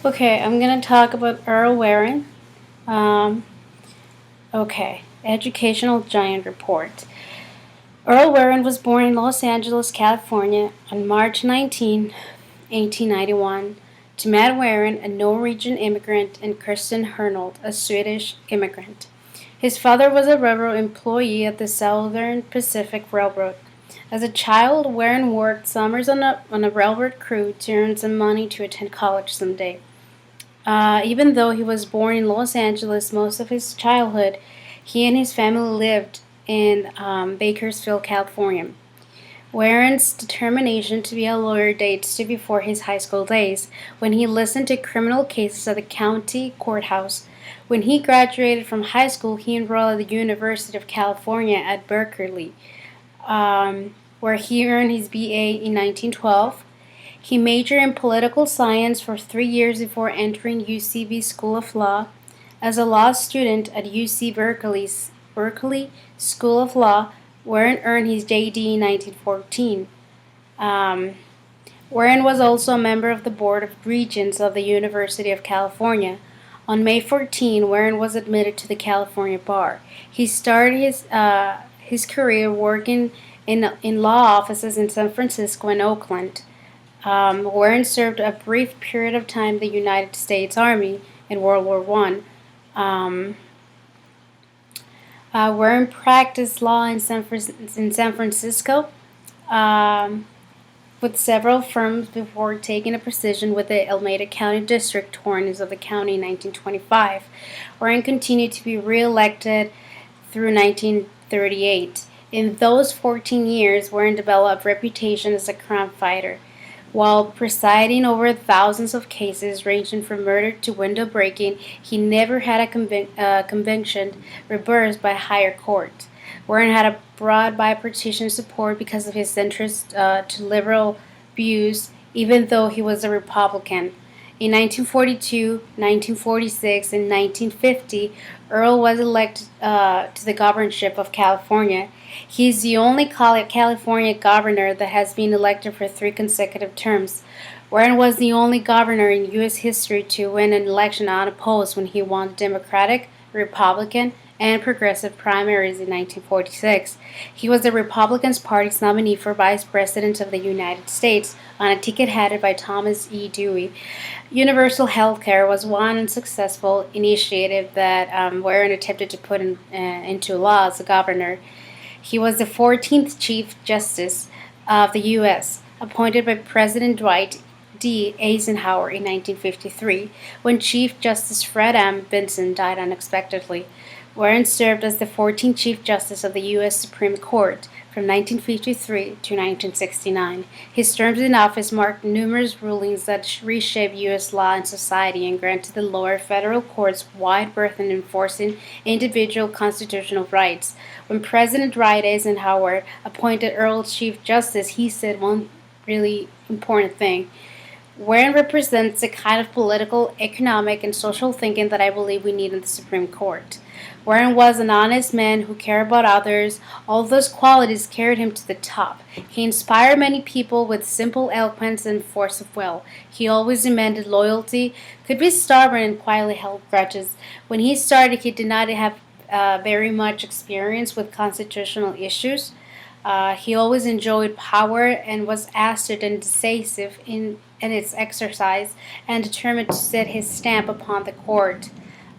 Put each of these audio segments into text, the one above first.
Okay, I'm gonna talk about Earl Warren. Um, okay, Educational Giant Report. Earl Warren was born in Los Angeles, California on March 19, 1891, to Matt Warren, a Norwegian immigrant, and Kirsten Hernold, a Swedish immigrant. His father was a railroad employee at the Southern Pacific Railroad. As a child, Warren worked summers on a railroad crew to earn some money to attend college someday. Even though he was born in Los Angeles most of his childhood, he and his family lived in Bakersfield, California. Warren's determination to be a lawyer dates to before his high school days, when he listened to criminal cases at the county courthouse. When he graduated from high school, he enrolled at the University of California at Berkeley, where he earned his BA in 1912. He majored in political science for 3 years before entering UCB School of Law. As a law student at UC Berkeley School of Law, Warren earned his JD in 1914. Um, Warren was also a member of the Board of Regents of the University of California. On May 14, Warren was admitted to the California bar. He started his career working in law offices in San Francisco and Oakland. Warren served a brief period of time in the United States Army in World War One. Warren practiced law in San Francisco um, with several firms before taking a position with the Alameda County District Attorneys of the county in 1925. Warren continued to be re-elected through 1938. In those 14 years, Warren developed a reputation as a crime fighter. While presiding over thousands of cases ranging from murder to window breaking, he never had a conviction reversed by a higher court. Warren had a broad bipartisan support because of his interest to liberal views, even though he was a Republican. In 1942, 1946, and 1950, Earl was elected to the governorship of California. He is the only California governor that has been elected for 3 consecutive terms. Warren was the only governor in U.S. history to win an election unopposed when he won the Democratic, Republican, and Progressive primaries in 1946. He was the Republican Party's nominee for Vice President of the United States on a ticket headed by Thomas E. Dewey. Universal health care was one unsuccessful initiative that Warren attempted to put into law as a governor. He was the 14th Chief Justice of the U.S., appointed by President Dwight D. Eisenhower in 1953, when Chief Justice Fred M. Vinson died unexpectedly. Warren served as the 14th Chief Justice of the U.S. Supreme Court from 1953 to 1969. His terms in office marked numerous rulings that reshaped U.S. law and society and granted the lower federal courts wide berth in enforcing individual constitutional rights. When President Dwight Eisenhower appointed Earl Chief Justice, he said one really important thing. Warren represents the kind of political, economic, and social thinking that I believe we need in the Supreme Court. Warren was an honest man who cared about others. All those qualities carried him to the top. He inspired many people with simple eloquence and force of will. He always demanded loyalty, could be stubborn, and quietly held grudges. When he started, he did not have very much experience with constitutional issues. He always enjoyed power and was astute and decisive in its exercise and determined to set his stamp upon the court.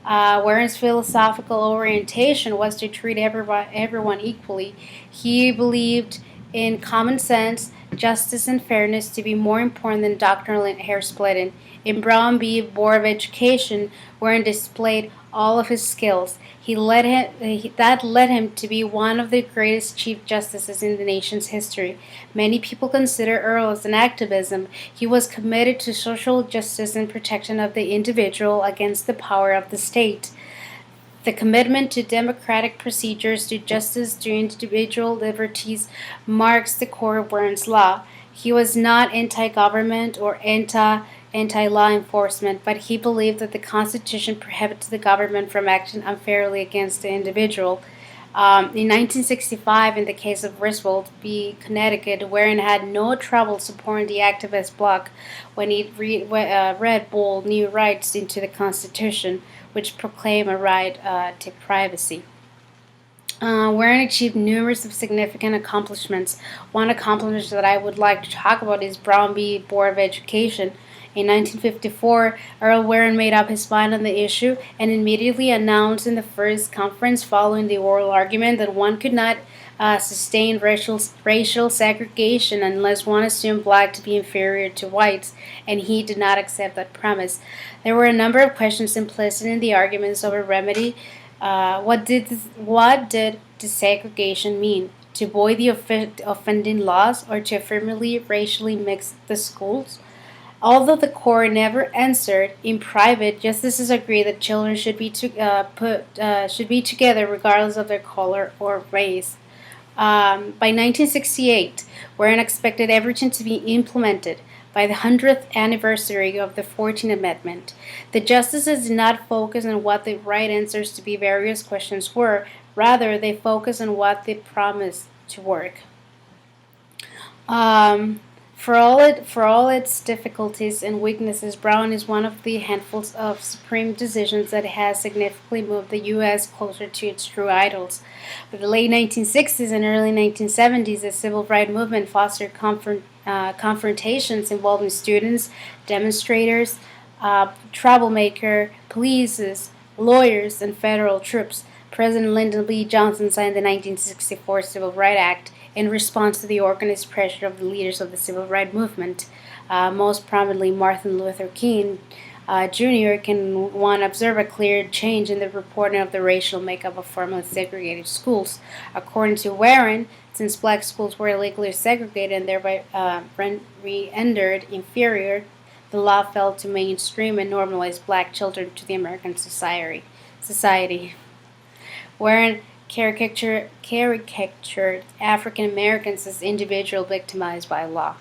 Warren's philosophical orientation was to treat everyone equally. He believed in common sense, justice, and fairness to be more important than doctrinal hair splitting. In Brown v. Board of Education, Warren displayed all of his skills. That led him to be one of the greatest Chief Justices in the nation's history. Many people consider Earl as an activism. He was committed to social justice and protection of the individual against the power of the state. The commitment to democratic procedures, to justice, to individual liberties marks the core of Warren's law. He was not anti-government or anti-law enforcement, but he believed that the Constitution prohibits the government from acting unfairly against the individual. In 1965, in the case of Griswold v. Connecticut, Warren had no trouble supporting the activist bloc when he read bold new rights into the Constitution, which proclaim a right to privacy. Warren achieved numerous of significant accomplishments. One accomplishment that I would like to talk about is Brown v. Board of Education. In 1954, Earl Warren made up his mind on the issue and immediately announced in the first conference following the oral argument that one could not sustain racial segregation unless one assumed black to be inferior to whites, and he did not accept that premise. There were a number of questions implicit in the arguments over remedy. What did desegregation mean? To avoid the offending laws or to affirmatively racially mix the schools? Although the court never answered, in private, justices agreed that children should be together regardless of their color or race. By 1968, Warren expected everything to be implemented by the 100th anniversary of the 14th Amendment. The justices did not focus on what the right answers to the various questions were, rather, they focused on what they promised to work. For all its difficulties and weaknesses, Brown is one of the handfuls of supreme decisions that has significantly moved the U.S. closer to its true ideals. By the late 1960s and early 1970s, the civil rights movement fostered confrontations involving students, demonstrators, troublemaker, police, lawyers, and federal troops. President Lyndon B. Johnson signed the 1964 Civil Rights Act in response to the organized pressure of the leaders of the civil rights movement, most prominently Martin Luther King Jr. Can one observe a clear change in the reporting of the racial makeup of formerly segregated schools? According to Warren, since black schools were illegally segregated and thereby rendered inferior, the law failed to mainstream and normalize black children to the American society. Warren caricatured African Americans as individuals victimized by law.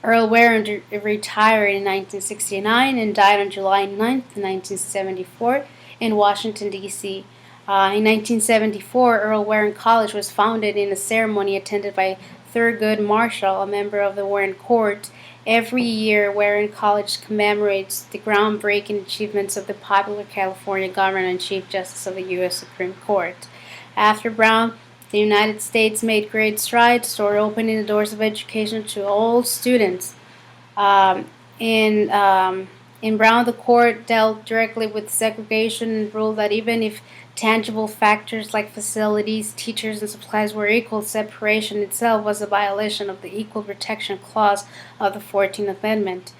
Earl Warren retired in 1969 and died on July 9, 1974, in Washington, D.C. In 1974, Earl Warren College was founded in a ceremony attended by Thurgood Marshall, a member of the Warren Court. Every year, Warren College commemorates the groundbreaking achievements of the popular California governor and Chief Justice of the U.S. Supreme Court. After Brown, the United States made great strides toward opening the doors of education to all students. In Brown, the court dealt directly with segregation and ruled that even if tangible factors like facilities, teachers, and supplies were equal, separation itself was a violation of the Equal Protection Clause of the 14th Amendment.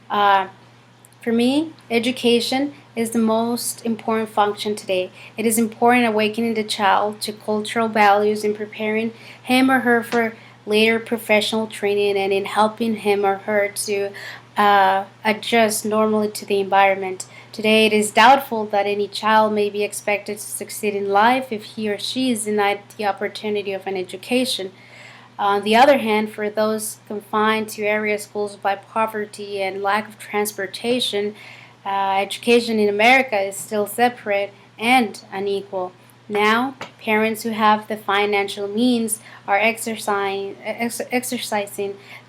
For me, education is the most important function today. It is important awakening the child to cultural values and preparing him or her for later professional training and in helping him or her to adjust normally to the environment. Today, it is doubtful that any child may be expected to succeed in life if he or she is denied the opportunity of an education. On the other hand, for those confined to area schools by poverty and lack of transportation, education in America is still separate and unequal. Now, parents who have the financial means are exercising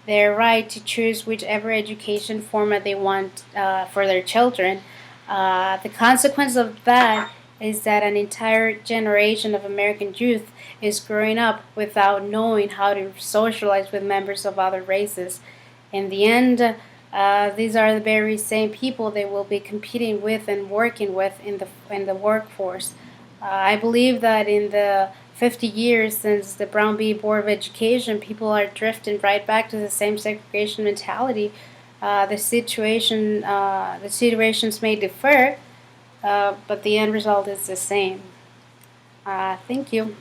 their right to choose whichever education format they want for their children. The consequence of that is that an entire generation of American youth is growing up without knowing how to socialize with members of other races. In the end, these are the very same people they will be competing with and working with in the workforce. I believe that in the 50 years since the Brown v. Board of Education, people are drifting right back to the same segregation mentality. The situations may differ, but the end result is the same. Thank you.